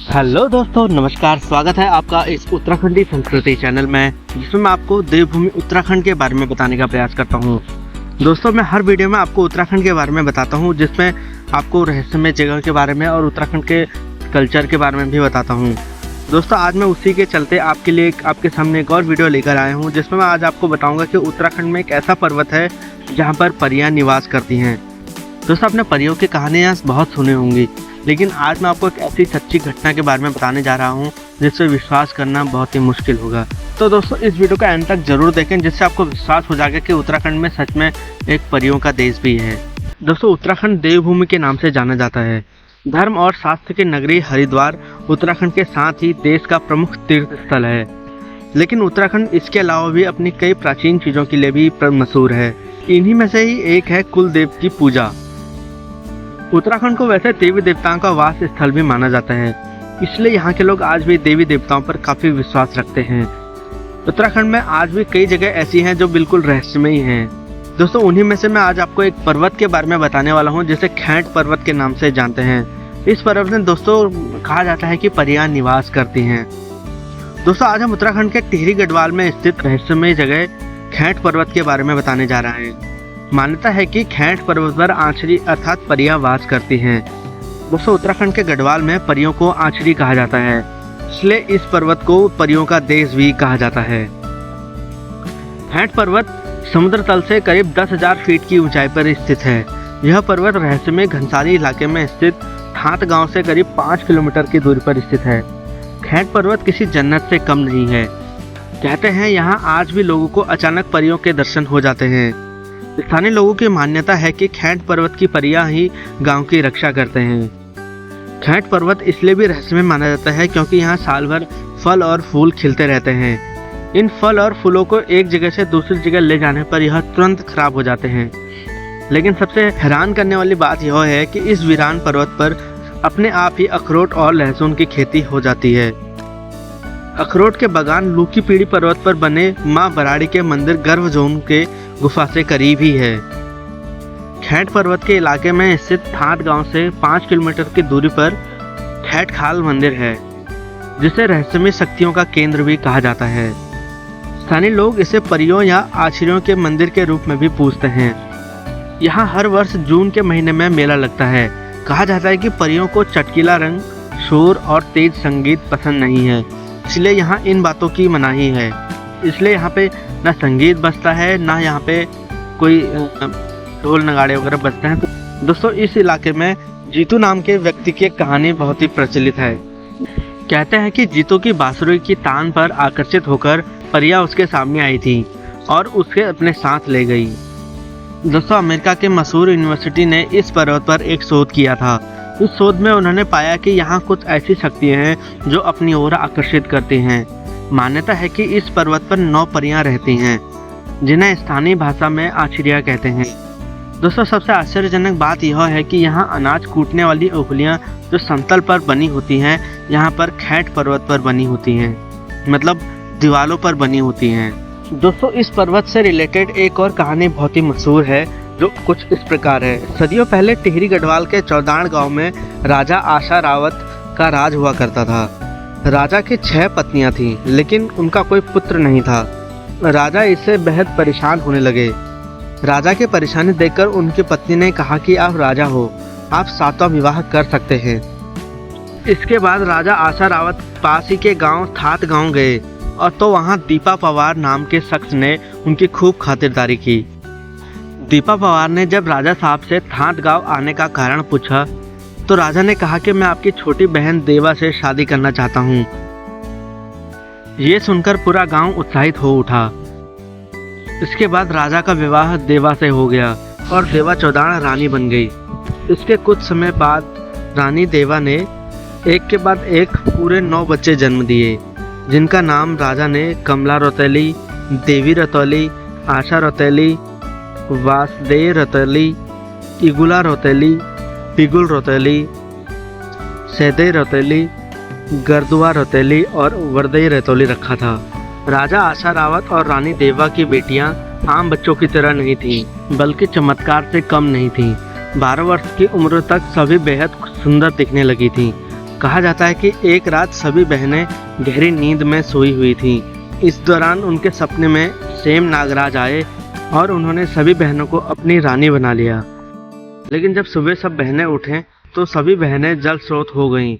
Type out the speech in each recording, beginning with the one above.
Hello दोस्तों, नमस्कार। स्वागत है आपका इस उत्तराखंडी संस्कृति चैनल में, जिसमें मैं आपको देवभूमि उत्तराखंड के बारे में बताने का प्रयास करता हूं। दोस्तों, मैं हर वीडियो में आपको उत्तराखंड के बारे में बताता हूं, जिसमें आपको रहस्यमय जगह के बारे में और उत्तराखंड के कल्चर के बारे में भी बताता हूं। दोस्तों, आज मैं उसी के चलते आपके सामने एक और वीडियो लेकर आया हूँ, जिसमें मैं आज आपको बताऊँगा कि उत्तराखंड में एक ऐसा पर्वत है जहाँ पर परियाँ निवास करती हैं। दोस्तों, आपने परियों की कहानियाँ बहुत सुनी होंगी, लेकिन आज मैं आपको एक ऐसी सच्ची घटना के बारे में बताने जा रहा हूं जिससे विश्वास करना बहुत ही मुश्किल होगा। तो दोस्तों, इस वीडियो का एंड तक जरूर देखें, जिससे आपको विश्वास हो जाएगा कि उत्तराखंड में सच में एक परियों का देश भी है। दोस्तों, उत्तराखंड देवभूमि के नाम से जाना जाता है। धर्म और शास्त्र की नगरी हरिद्वार उत्तराखंड के साथ ही देश का प्रमुख तीर्थ स्थल है। लेकिन उत्तराखंड इसके अलावा भी अपनी कई प्राचीन चीज़ों के लिए भी मशहूर है। इन्हीं में से ही एक है कुल देव की पूजा। उत्तराखंड को वैसे देवी देवताओं का वास स्थल भी माना जाता है, इसलिए यहाँ के लोग आज भी देवी देवताओं पर काफ़ी विश्वास रखते हैं। उत्तराखंड में आज भी कई जगह ऐसी हैं जो बिल्कुल रहस्यमयी हैं। दोस्तों, उन्हीं में से मैं आज आपको एक पर्वत के बारे में बताने वाला हूँ, जिसे खैंट पर्वत के नाम से जानते हैं। इस पर्वत में दोस्तों कहा जाता है कि परियां निवास करती हैं। दोस्तों, आज हम उत्तराखंड के टिहरी गढ़वाल में स्थित रहस्यमयी जगह खैंट पर्वत के बारे में बताने जा रहे हैं। मान्यता है कि खैंट पर्वत पर आंचरी अर्थात परियां वास करती हैं। दोस्तों, उत्तराखंड के गढ़वाल में परियों को आंचरी कहा जाता है, इसलिए इस पर्वत को परियों का देश भी कहा जाता है। खैंट पर्वत समुद्र तल से करीब 10,000 फीट की ऊंचाई पर स्थित है। यह पर्वत रहस्यमय घनसाली इलाके में स्थित थात गांव से करीब 5 किलोमीटर की दूरी पर स्थित है। खैंट पर्वत किसी जन्नत से कम नहीं है। कहते हैं यहाँ आज भी लोगों को अचानक परियों के दर्शन हो जाते हैं। स्थानीय लोगों की मान्यता है कि खैंट पर्वत की परियां ही गांव की रक्षा करते हैं। खैंट पर्वत इसलिए भी रहस्यमय माना जाता है क्योंकि यहाँ साल भर फल और फूल खिलते रहते हैं। इन फल और फूलों को एक जगह से दूसरी जगह ले जाने पर यह तुरंत खराब हो जाते हैं। लेकिन सबसे हैरान करने वाली बात यह है कि इस वीरान पर्वत पर अपने आप ही अखरोट और लहसुन की खेती हो जाती है। अखरोट के बागान लूकी पीढ़ी पर्वत पर बने माँ बराड़ी के मंदिर गर्भ जोन के गुफा से करीब ही है। खैंट पर्वत के इलाके में स्थित थाट गांव से 5 किलोमीटर की दूरी पर खैट खाल मंदिर है, जिसे रहस्यमय शक्तियों का केंद्र भी कहा जाता है। स्थानीय लोग इसे परियों या आश्चर्यों के मंदिर के रूप में भी पूजते हैं। यहाँ हर वर्ष जून के महीने में मेला लगता है। कहा जाता है कि परियों को चटकीला रंग, शोर और तेज संगीत पसंद नहीं है, इसलिए यहाँ इन बातों की मनाही है। इसलिए यहाँ पे ना संगीत बजता है, ना यहाँ पे कोई ढोल नगाड़े वगैरह बजते हैं। तो दोस्तों, इस इलाके में जीतू नाम के व्यक्ति की एक कहानी बहुत ही प्रचलित है। कहते हैं कि जीतू की बांसुरी की तान पर आकर्षित होकर परियां उसके सामने आई थी और उसके अपने साथ ले गई। दोस्तों, अमेरिका के मशहूर यूनिवर्सिटी ने इस पर्वत पर एक शोध किया था। इस शोध में उन्होंने पाया कि यहाँ कुछ ऐसी शक्तियाँ हैं जो अपनी ओर आकर्षित करती हैं। मान्यता है कि इस पर्वत पर 9 परियां रहती हैं, जिन्हें स्थानीय भाषा में आचरिया कहते हैं। दोस्तों, सबसे आश्चर्यजनक बात यह है कि यहाँ अनाज कूटने वाली ओखलियाँ जो समतल पर बनी होती हैं, यहाँ पर खैंट पर्वत पर बनी होती हैं, मतलब दीवालों पर बनी होती हैं। दोस्तों, इस पर्वत से रिलेटेड एक और कहानी बहुत ही मशहूर है, जो कुछ इस प्रकार है। सदियों पहले टिहरी गढ़वाल के चौदाण गाँव में राजा आशा रावत का राज हुआ करता था। राजा की 6 पत्नियां थीं, लेकिन उनका कोई पुत्र नहीं था। राजा इससे बेहद परेशान होने लगे। राजा की परेशानी देखकर उनकी पत्नी ने कहा कि आप राजा हो, आप 7वां विवाह कर सकते हैं। इसके बाद राजा आशा रावत पास ही के गांव थात गांव गए, और तो वहां दीपा पवार नाम के शख्स ने उनकी खूब खातिरदारी की। दीपा पवार ने जब राजा साहब से थात गांव आने का कारण पूछा, तो राजा ने कहा कि मैं आपकी छोटी बहन देवा से शादी करना चाहता हूँ। ये सुनकर पूरा गांव उत्साहित हो उठा। इसके बाद राजा का विवाह देवा से हो गया और देवा चौदाण रानी बन गई। इसके कुछ समय बाद रानी देवा ने एक के बाद एक पूरे 9 बच्चे जन्म दिए, जिनका नाम राजा ने कमला रौतेली, देवी रतौली, आशा रौतेली, वासदेव रतौली, इगुला रौतेली, पिगुल रौतेली, सैदे रौतेली, गर्दुआ रौतेली और वरदई रतौली रखा था। राजा आशा रावत और रानी देवा की बेटियां आम बच्चों की तरह नहीं थीं, बल्कि चमत्कार से कम नहीं थीं। 12 वर्ष की उम्र तक सभी बेहद सुंदर दिखने लगी थीं। कहा जाता है कि एक रात सभी बहनें गहरी नींद में सोई हुई थीं। इस दौरान उनके सपने में सेम नागराज आए और उन्होंने सभी बहनों को अपनी रानी बना लिया। लेकिन जब सुबह सब बहनें उठें तो सभी बहनें जल स्रोत हो गईं।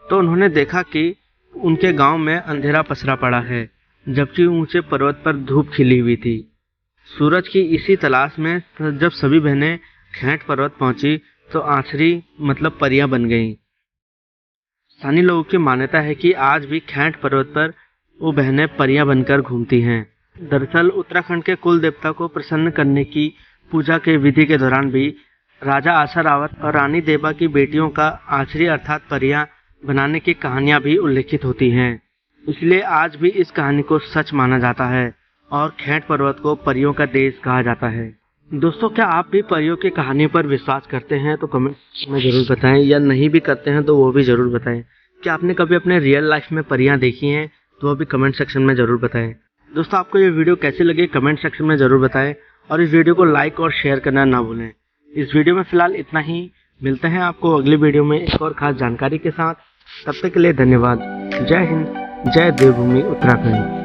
तो उन्होंने देखा कि उनके गांव में अंधेरा पसरा पड़ा है, जबकि ऊंचे पर्वत पर धूप खिली हुई थी। सूरज की इसी तलाश में जब सभी बहनें खैंट पर्वत पहुंची तो आछरी मतलब परियां बन गईं। स्थानीय लोगों की मान्यता है कि आज भी खैंट पर्वत पर वो बहनें परियां बनकर घूमती हैं। दरअसल उत्तराखंड के कुल देवता को प्रसन्न करने की पूजा के विधि के दौरान भी राजा आशा रावत और रानी देवा की बेटियों का आछरी अर्थात परियां बनाने की कहानियां भी उल्लेखित होती हैं। इसलिए आज भी इस कहानी को सच माना जाता है और खैंट पर्वत को परियों का देश कहा जाता है। दोस्तों, क्या आप भी परियों की कहानियों पर विश्वास करते हैं तो कमेंट में ज़रूर बताएं, या नहीं भी करते हैं तो वो भी ज़रूर बताएं। क्या आपने कभी अपने रियल लाइफ में परियां देखी हैं तो वो भी कमेंट सेक्शन में ज़रूर बताएं। दोस्तों, आपको ये वीडियो कैसी लगी कमेंट सेक्शन में ज़रूर बताएं और इस वीडियो को लाइक और शेयर करना ना भूलें। इस वीडियो में फ़िलहाल इतना ही। मिलते हैं आपको अगली वीडियो में एक और ख़ास जानकारी के साथ। तब तक के लिए धन्यवाद। जय हिंद, जय देवभूमि उत्तराखंड।